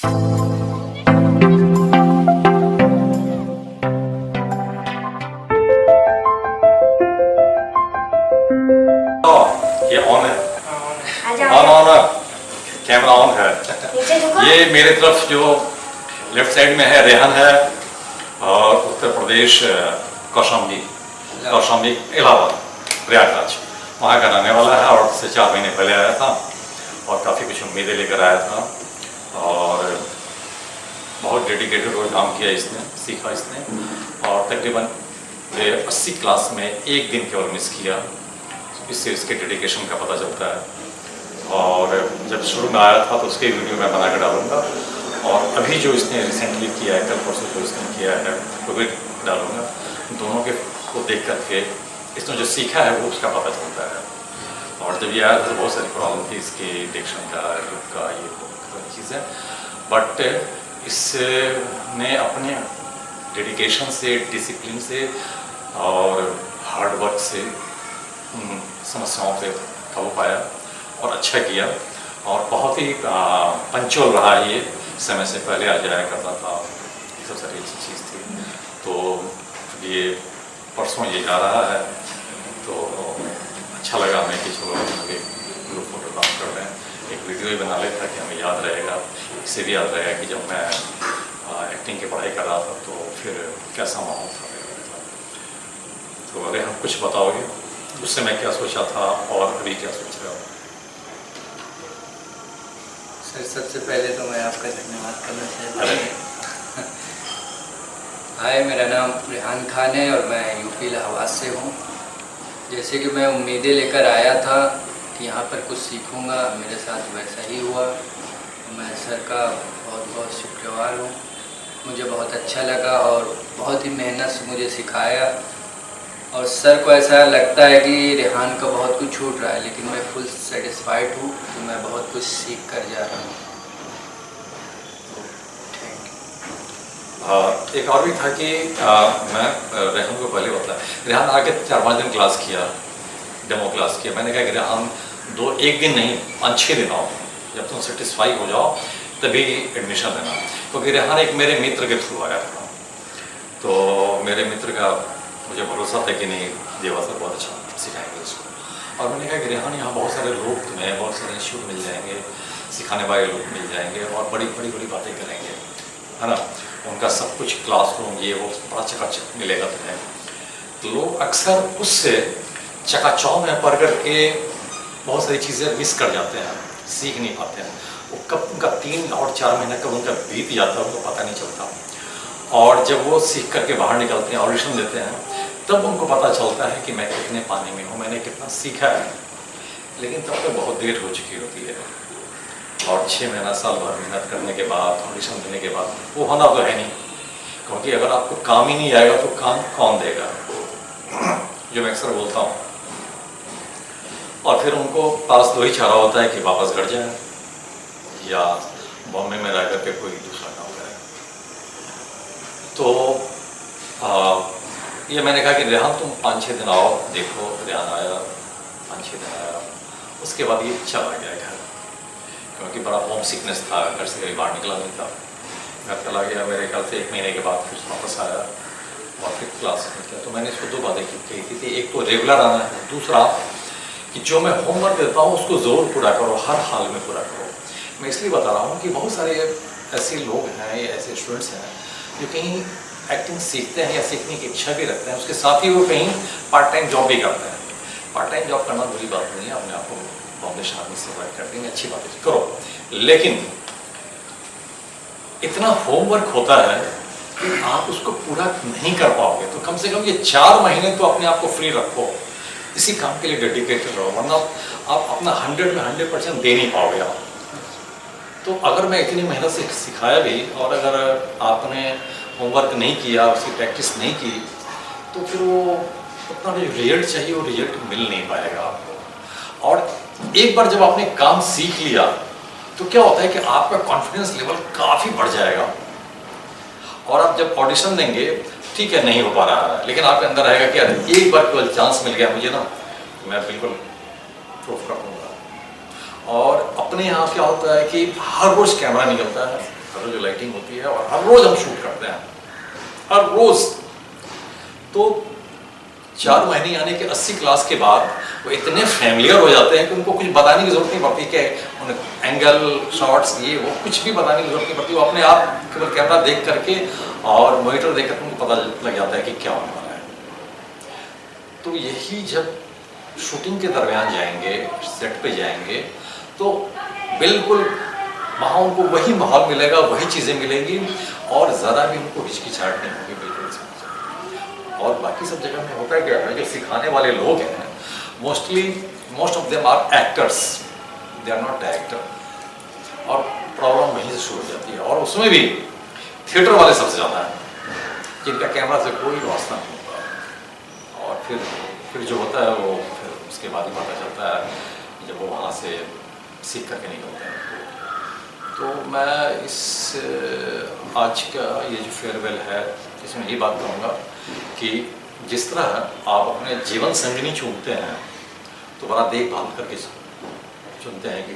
ये ऑन है, on camera on है। ये मेरे तरफ जो लेफ्ट साइड में है रेहान है, और उत्तर प्रदेश कौशाम्बी इलाहाबाद प्रयागराज वहाँ का रहने वाला है, और से 4 महीने पहले आया था और काफ़ी कुछ उम्मीदें लेकर आया था, और बहुत डेडिकेटेड होकर काम किया इसने, सीखा इसने, और तकरीबन 80 क्लास में एक दिन केवल मिस किया। इससे इसके डेडिकेशन का पता चलता है। और जब शुरू में आया था तो उसके वीडियो मैं बना कर डालूंगा, और अभी जो इसने रिसेंटली किया है, कल परसों जो इसने किया है वो भी डालूंगा। दोनों के को देख करके इसने जो सीखा है वो उसका पता चलता है। और जब ये आया था तो बहुत सारी प्रॉब्लम थी इसके डिक्शन का, लुक का, ये बहुत चीज़ें, बट इसने अपने डेडिकेशन से, डिसिप्लिन से और हार्ड वर्क से समस्याओं से काबू पाया और अच्छा किया, और बहुत ही पंचुअल रहा। ये समय से पहले आ जाया करता था, ये सब सारी अच्छी चीज़ थी। तो ये परसों ये जा रहा है तो अच्छा लगा हमें कि चलो ग्रुप फोटोग्राफ कर रहे हैं, एक वीडियो ही बना ले ताकि हमें याद रहेगा। इससे भी याद रहेगा कि जब मैं एक्टिंग की पढ़ाई कर रहा था तो फिर कैसा माहौल था मेरा। तो अगर हम कुछ बताओगे उससे मैं क्या सोचा था और अभी क्या सोच रहा हूँ? सर, सबसे पहले तो मैं आपका धन्यवाद करना चाहता हूँ। हाय, मेरा नाम रेहान खान है और मैं यूपी इलाहाबाद से हूँ। जैसे कि मैं उम्मीदें लेकर आया था कि यहाँ पर कुछ सीखूँगा, मेरे साथ वैसा ही हुआ। मैं सर का बहुत बहुत शुक्रगुजार हूँ। मुझे बहुत अच्छा लगा और बहुत ही मेहनत से मुझे सिखाया, और सर को ऐसा लगता है कि रेहान का बहुत कुछ छूट रहा है, लेकिन मैं फुल सेटिस्फाइड हूँ कि मैं बहुत कुछ सीख कर जा रहा हूँ। एक और भी था कि मैं रेहान को पहले बताया, रेहान आके 4-5 दिन क्लास किया, डेमो क्लास किया। मैंने कहा कि रेहान 1 दिन नहीं 5-6 दिन आओ, जब तुम सेटिस्फाई हो जाओ तभी एडमिशन लेना। क्योंकि रेहान एक मेरे मित्र के थ्रू आया था, तो मेरे मित्र का मुझे भरोसा था कि नहीं देवा सर बहुत अच्छा सिखाएंगे उसको। और मैंने कहा कि रेहान यहाँ बहुत सारे लोग तुम्हें, बहुत सारे इंस्टीट्यूट मिल जाएंगे, सिखाने वाले लोग मिल जाएंगे और बड़ी बातें करेंगे, है ना। उनका सब कुछ क्लासरूम ये वो बड़ा चकाचक मिलेगा तुम्हें। तो लोग अक्सर उससे चकाचौंध में पढ़ करके बहुत सारी चीज़ें मिस कर जाते हैं, सीख नहीं पाते हैं। वो कब उनका 3 और 4 महीने कब उनका बीत जाता है उनको पता नहीं चलता, और जब वो सीख करके बाहर निकलते हैं, ऑडिशन देते हैं, तब उनको पता चलता है कि मैं कितने पानी में हूँ, मैंने कितना सीखा है। लेकिन तब तो बहुत देर हो चुकी होती है, और 6 महीना साल भर मेहनत करने के बाद, ऑडिशन देने के बाद वो होना तो है नहीं। क्योंकि अगर आपको काम ही नहीं आएगा तो काम कौन देगा, जो मैं अक्सर बोलता हूँ। और फिर उनको पास 2 ही चारा होता है कि वापस घर जाए या बॉम्बे में रह करके कोई दूसरा काम करें। तो ये मैंने कहा कि रेहान तुम 5-6 दिन आओ, देखो। रेहान आया, 5-6 दिन आया, उसके बाद ये चला गया घर, क्योंकि बड़ा होम सिकनेस था, घर से कहीं बाहर निकला नहीं था। घर चला गया, मेरे ख्याल से 1 महीने के बाद फिर वापस आया और फिर क्लास में किया। तो मैंने इसको 2 बातें कही थी, एक तो रेगुलर आना है, दूसरा कि जो मैं होमवर्क देता हूँ उसको ज़रूर पूरा करो, हर हाल में पूरा करो। मैं इसलिए बता रहा हूँ कि बहुत सारे ऐसे लोग हैं या ऐसे स्टूडेंट्स हैं जो कहीं एक्टिंग सीखते हैं या सीखने की इच्छा भी रखते हैं, उसके साथ ही वो कहीं पार्ट टाइम जॉब भी करते हैं। पार्ट टाइम जॉब करना बुरी बात नहीं है, अपने आप को बॉम्बे शहर में सर्वाइव कर देंगे, अच्छी बात है, करो। लेकिन इतना होमवर्क होता है कि आप उसको पूरा नहीं कर पाओगे, तो कम से कम ये 4 महीने तो अपने आप को फ्री रखो, इसी काम के लिए डेडिकेटेड रहो, वरना आप अपना 100 में 100% दे नहीं पाओगे आप। तो अगर मैं इतनी मेहनत से सिखाया भी और अगर आपने होमवर्क नहीं किया, उसकी प्रैक्टिस नहीं की, तो फिर वो उतना जो रिजल्ट चाहिए वो रिजल्ट मिल नहीं पाएगा आपको। और एक बार जब आपने काम सीख लिया तो क्या होता है कि आपका कॉन्फिडेंस लेवल काफ़ी बढ़ जाएगा, और आप जब ऑडिशन देंगे, ठीक है नहीं हो पा रहा है, लेकिन आपके अंदर रहेगा कि यार एक बार केवल चांस मिल गया मुझे ना, मैं बिल्कुल प्रूफ कर दूँगा। और अपने यहाँ क्या होता है कि हर रोज़ कैमरा निकलता है, हर रोज लाइटिंग होती है और हर रोज हम शूट करते हैं, हर रोज। तो 4 महीने यानी कि 80 क्लास के बाद वो इतने फैमिलियर हो जाते हैं कि उनको कुछ बताने की जरूरत नहीं पड़ती कि उन्हें एंगल शॉट्स ये वो कुछ भी बताने की जरूरत नहीं पड़ती। वो अपने आप केवल कैमरा देख करके और मॉनिटर देख करके उनको पता लग जाता है कि क्या होने वाला है। तो यही जब शूटिंग के दरमियान जाएंगे, सेट पे जाएंगे, तो बिल्कुल वहाँ उनको वही माहौल मिलेगा, वही चीज़ें मिलेंगी और ज़्यादा भी उनको हिचकिचाहट नहीं होगी, बिल्कुल इसमें। और बाकी सब जगह में होता है क्या है, जो सिखाने वाले लोग हैं most of them are actors, they are not director. और प्रॉब्लम वहीं से शुरू हो जाती है। और उसमें भी थिएटर वाले सबसे ज़्यादा हैं जिनका कैमरा से कोई वास्ता नहीं होता। और फिर जो होता है वो फिर उसके बाद ही पता चलता है जब वो वहाँ से सीख करके निकलते हैं। तो मैं इस आज का ये जो फेयरवेल है इसमें यही बात कहूँगा कि जिस तरह आप अपने जीवन संगिनी चुनते हैं तो बड़ा देखभाल करके चुनते हैं कि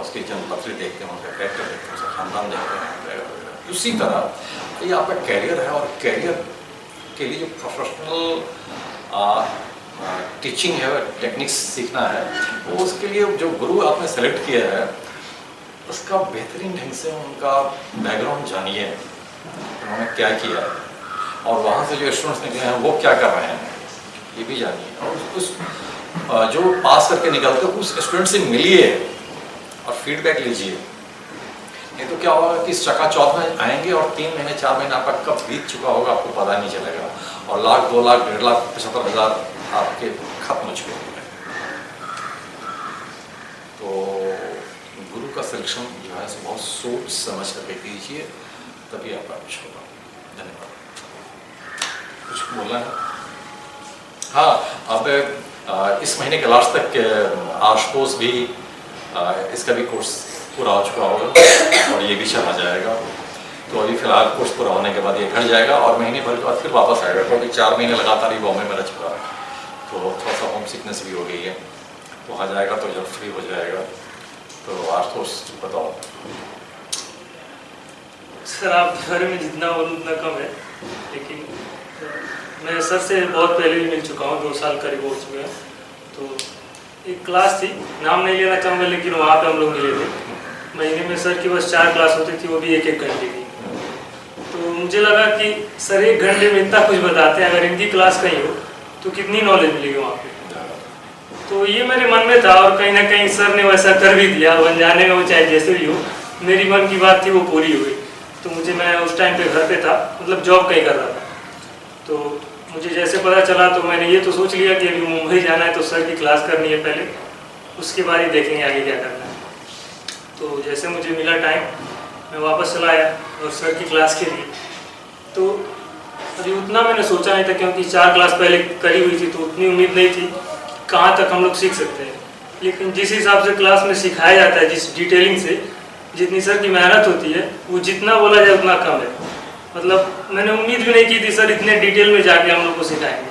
उसकी जन्मपत्री देखते हैं, उनका कैरेक्टर देखते हैं, उसका खानदान देखते हैं, उसी तरह ये आपका कैरियर है। और कैरियर के लिए जो प्रोफेशनल टीचिंग है, टेक्निक्स सीखना है, वो उसके लिए जो गुरु आपने सेलेक्ट किया है उसका बेहतरीन ढंग से उनका बैकग्राउंड जानिए, उन्होंने क्या किया है, और वहाँ से जो स्टूडेंट्स निकले हैं वो क्या कर रहे हैं ये भी जानिए। और उस जो पास करके निकलते हैं उस स्टूडेंट से मिलिए और फीडबैक लीजिए। नहीं तो क्या होगा कि इस चकाचौंध में आएंगे और 3 महीने 4 महीने आपका कब बीत चुका होगा आपको पता नहीं चलेगा, और लाख 2 लाख 1.5 लाख 75,000 आपके खत्म हो चुके होंगे। तो गुरु का सिलेक्शन जो है बहुत सोच समझ करके कीजिए, तभी आपका कुछ होगा। धन्यवाद। कुछ बोलना है? हाँ, अब इस महीने के लास्ट तक आशुतोष भी इसका भी कोर्स पूरा हो चुका होगा और ये भी चला जाएगा। तो अभी फिलहाल कोर्स पूरा होने के बाद ये घर जाएगा और महीने भर के बाद फिर वापस आएगा, क्योंकि 4 महीने लगातार ही बॉम्बे में रह चुका है, तो थोड़ा सा होम सिकनेस भी हो गई है। तो वहाँ जाएगा तो जब फ्री हो जाएगा। तो आशुतोष बताओ। सर आपके बारे में जितना बोलूँ उतना कम है, लेकिन मैं सर से बहुत पहले ही मिल चुका हूँ, 2 साल करीब हो चुके हैं। तो एक क्लास थी, नाम नहीं लेना चाहूँगा, लेकिन वहाँ पे हम लोग मिले थे। महीने में सर की बस 4 क्लास होती थी, वो भी 1-1 घंटे की। तो मुझे लगा कि सर 1 घंटे में इतना कुछ बताते हैं, अगर इनकी क्लास कहीं हो तो कितनी नॉलेज मिलेगी वहाँ पे। तो ये मेरे मन में था और कहीं ना कहीं सर ने वैसा कर भी दिया। अनजाने में वो चाहे जैसे भी हो, मेरी मन की बात थी वो पूरी हुई। तो मैं उस टाइम पे घर पे था, मतलब जॉब कहीं कर रहा था। तो मुझे जैसे पता चला तो मैंने ये तो सोच लिया कि अभी मुंबई जाना है तो सर की क्लास करनी है पहले, उसके बाद ही देखेंगे आगे क्या करना है। तो जैसे मुझे मिला टाइम, मैं वापस चला आया और सर की क्लास के लिए। तो अभी उतना मैंने सोचा नहीं था, क्योंकि 4 क्लास पहले करी हुई थी, तो उतनी उम्मीद नहीं थी कहाँ तक हम लोग सीख सकते हैं। लेकिन जिस हिसाब से क्लास में सिखाया जाता है, जिस डिटेलिंग से, जितनी सर की मेहनत होती है, वो जितना बोला जाए उतना कम है। मतलब मैंने उम्मीद भी नहीं की थी सर इतने डिटेल में जाके हम लोग को सिखाएंगे।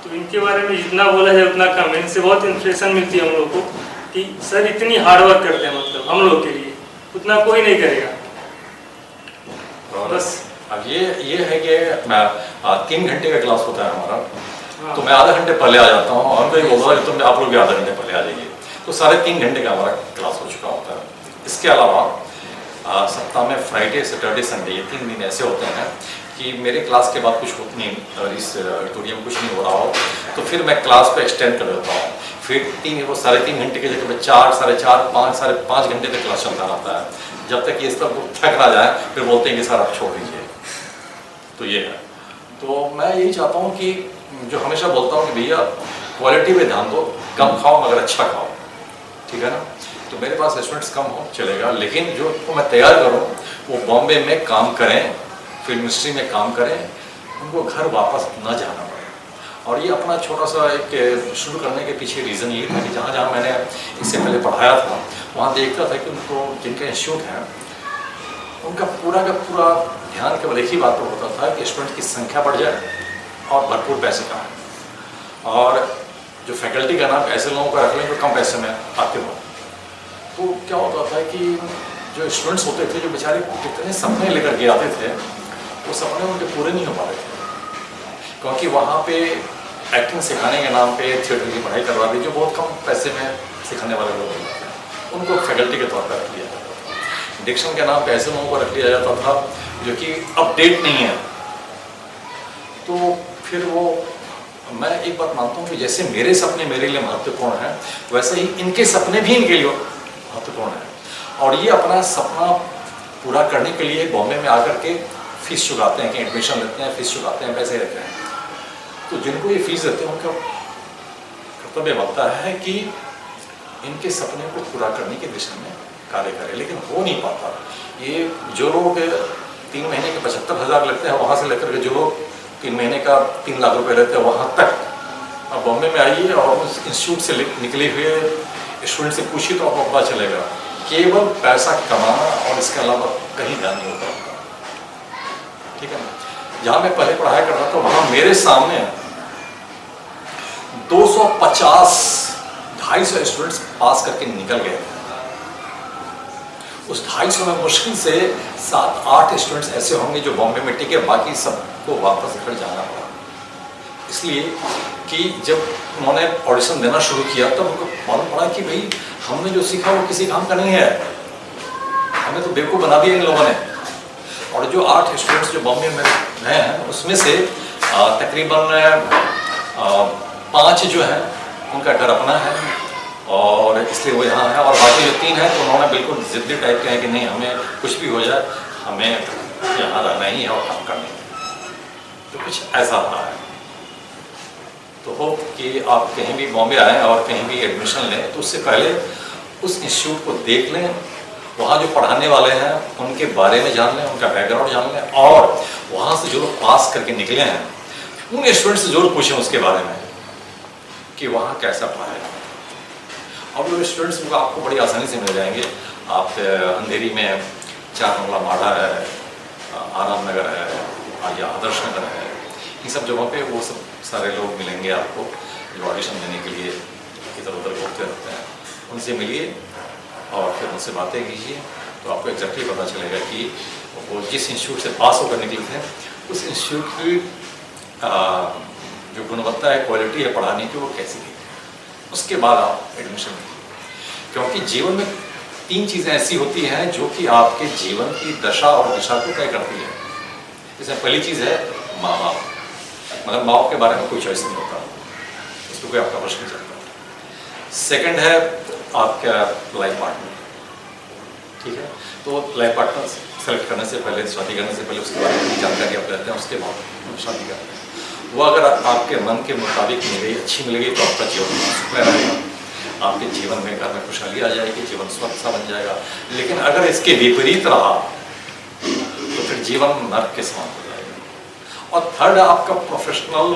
तो इनके बारे में जितना बोला जाए उतना कम है। इनसे बहुत इंस्पिरेशन मिलती है हम लोग को कि सर इतनी हार्ड वर्क करते हैं, मतलब हम लोग के लिए उतना कोई नहीं करेगा। बस अब ये है कि 3 घंटे का क्लास होता है हमारा। हाँ। तो मैं आधा घंटे पहले आ जाता हूँ और कोई बोल रहा है तुम आप लोग भी आधा घंटे पहले आ जाइए, तो 3.5 घंटे का हमारा क्लास हो चुका होता है। इसके अलावा सप्ताह में फ्राइडे, सैटरडे, संडे ये 3 दिन ऐसे होते हैं कि मेरे क्लास के बाद कुछ होता नहीं, अगर इस ऑडिटोरियम कुछ नहीं हो रहा हो तो फिर मैं क्लास को एक्सटेंड कर देता हूँ। फिर 3.5 घंटे की जगह 4, 4.5, 5, 5.5 घंटे तक क्लास चलता रहता है, जब तक ये सब थक ना जाए फिर बोलते हैं कि सर आप छोड़ दीजिए। तो ये है। तो मैं यही चाहता हूँ कि जो हमेशा बोलता हूँ कि भैया क्वालिटी पे ध्यान दो, कम खाओ मगर अच्छा खाओ, ठीक है ना। तो मेरे पास स्टूडेंट्स कम हो चलेगा, लेकिन जो तो मैं तैयार करूँ वो बॉम्बे में काम करें, फिल्म इंडस्ट्री में काम करें, उनको घर वापस न जाना पड़े। और ये अपना छोटा सा एक शुरू करने के पीछे रीज़न ये था कि जहाँ जहाँ मैंने इससे पहले पढ़ाया था वहाँ देखता था कि उनको जिनके इंस्टीट्यूट हैं उनका पूरा का पूरा ध्यान केवल एक ही बात पर होता था कि स्टूडेंट की संख्या बढ़ जाए और भरपूर पैसे कमाएं, और जो फैकल्टी का नाम ऐसे लोगों का रख लें जो कम पैसे में आते हो। तो क्या होता था कि जो स्टूडेंट्स होते थे, जो बेचारे कितने सपने लेकर के आते थे, वो सपने उनके पूरे नहीं हो पा रहे थे, क्योंकि वहाँ पे एक्टिंग सिखाने के नाम पे थिएटर की पढ़ाई करवा दी, जो बहुत कम पैसे में सिखाने वाले लोग होते थे, उनको फैकल्टी के तौर पर रख लिया जाता था। डिक्शन के नाम पे ऐसे लोगों को रख लिया जाता था जो कि अपडेट नहीं है। तो फिर वो, मैं एक बात मानता हूँ कि जैसे मेरे सपने मेरे लिए महत्वपूर्ण हैं, वैसे ही इनके सपने भी इनके लिए महत्वपूर्ण हैं। और ये अपना सपना पूरा करने के लिए बॉम्बे में आकर के फीस चुकाते हैं, कि एडमिशन लेते हैं, फीस चुकाते हैं, पैसे देते हैं। तो जिनको ये फीस देते हैं उनका कर्तव्य बनता है कि इनके सपने को पूरा करने की दिशा में कार्य करें, लेकिन हो नहीं पाता। ये जो लोग 3 महीने के 75,000 लेते हैं, वहाँ से लेकर के जो लोग 3 महीने का 3 लाख रुपए लेते हैं, वहाँ तक अब बॉम्बे में आइए और उस इंस्टीट्यूट से निकले हुए स्टूडेंट से पूछिए तो आपको पता चलेगा, केवल पैसा कमाना और इसके अलावा कहीं ध्यान नहीं होता उनका। ठीक है ना? जहाँ मैं पहले पढ़ाई करता था, वहाँ मेरे सामने 250 स्टूडेंट्स पास करके निकल गए। उस 250 में मुश्किल से 7-8 स्टूडेंट्स ऐसे होंगे जो बॉम्बे में टिके, बाकी सबको वापस घर जाना पड़ा। इसलिए कि जब उन्होंने ऑडिशन देना शुरू किया तब उनको मालूम पड़ा कि भाई हमने जो सीखा वो किसी काम का नहीं है, हमें तो बेवकूफ़ बना दिया इन लोगों ने। और जो 8 स्टूडेंट्स जो बॉम्बे में हैं, उसमें से तकरीबन 5 जो हैं उनका घर अपना है और इसलिए वो यहाँ है, और बाकी जो 3 हैं तो उन्होंने बिल्कुल ज़िद्दी टाइप के हैं कि नहीं, हमें कुछ भी हो जाए, हमें यहाँ रहना ही है और काम करना है। तो कुछ ऐसा रहा है। तो होप कि आप कहीं भी बॉम्बे आएँ और कहीं भी एडमिशन लें तो उससे पहले उस इंस्टीट्यूट को देख लें, वहाँ जो पढ़ाने वाले हैं उनके बारे में जान लें, उनका बैकग्राउंड जान लें, और वहाँ से जो लोग पास करके निकले हैं उन स्टूडेंट से जरूर पूछें उसके बारे में कि वहाँ कैसा पढ़ाया। अब वो स्टूडेंट्स को आपको बड़ी आसानी से मिल जाएंगे। आप अंधेरी में 4 बंगला माड़ा है, आराम नगर है या आदर्श नगर है, इन सब जगहों पे वो सब सारे लोग मिलेंगे आपको जो ऑडिशन देने के लिए इधर उधर घूमते रहते हैं। उनसे मिलिए और फिर उनसे बातें कीजिए तो आपको एग्जैक्टली पता चलेगा कि वो जिस इंस्टीट्यूट से पास होकर निकले थे उस इंस्टीट्यूट की जो गुणवत्ता है, क्वालिटी है पढ़ाने की, वो कैसी थी। उसके बाद आप एडमिशन लीजिए, क्योंकि जीवन में 3 चीज़ें ऐसी होती हैं जो कि आपके जीवन की दशा और दिशा को तय करती है। जैसे पहली चीज़ है माँ बाप, मगर माँ बाप के बारे में कोई चॉइस नहीं होता, उसको कोई आपका प्रश्न नहीं चलता। सेकंड है आपका लाइफ पार्टनर। ठीक है, तो लाइफ पार्टनर सेलेक्ट करने से पहले, शादी करने से पहले उसके बारे में जानकारी आप लेते हैं, उसके बाद शादी करते हैं। वो अगर आपके मन के मुताबिक मिल गई, अच्छी मिल गई, तो आपका जीवन सुखमय रहेगा, आपके जीवन में घर में खुशहाली आ जाएगी, जीवन स्वस्थ सा बन जाएगा। लेकिन अगर इसके विपरीत रहा तो फिर जीवन नर्क के समान हो जाएगा। और थर्ड, आपका प्रोफेशनल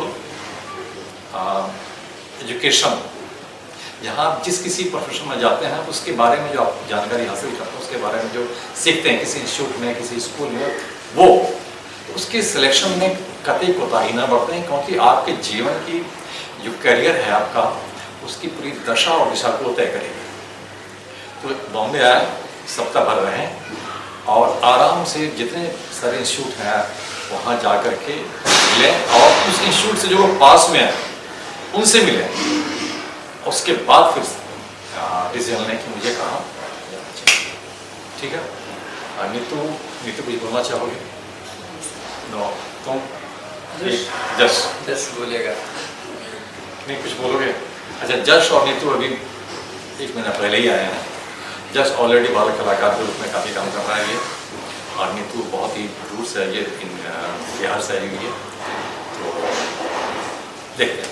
एजुकेशन, जहाँ आप जिस किसी प्रोफेशन में जाते हैं उसके बारे में जो आप जानकारी हासिल करते हैं, उसके बारे में जो सीखते हैं किसी इंस्टीट्यूट में, किसी स्कूल में, वो उसके सिलेक्शन में कतई कोताही न बरतें, क्योंकि आपके जीवन की जो करियर है आपका, उसकी पूरी दशा और दिशा को तय करेगी। तो बॉम्बे आए, सप्ताह भर रहें और आराम से जितने सारे इंस्टीट्यूट हैं वहाँ जा कर के मिलें, और उस इंस्टीट्यूट से जो पास में हैं उनसे मिलें। उसके बाद फिर डिसीजन लें कि मुझे कहाँ जाना चाहिए। ठीक है, नीतू कुछ बोलना चाहोगे? नो, तुम जस्ट बोलेगा नहीं, कुछ बोलोगे? अच्छा, जश और नीतू अभी 1 महीना पहले ही आए हैं। जश ऑलरेडी बाल कलाकार के रूप में काफ़ी काम कर रहा है ये, और नीतू बहुत ही दूर से आई है, बिहार से आई हुई है। तो देखते हैं।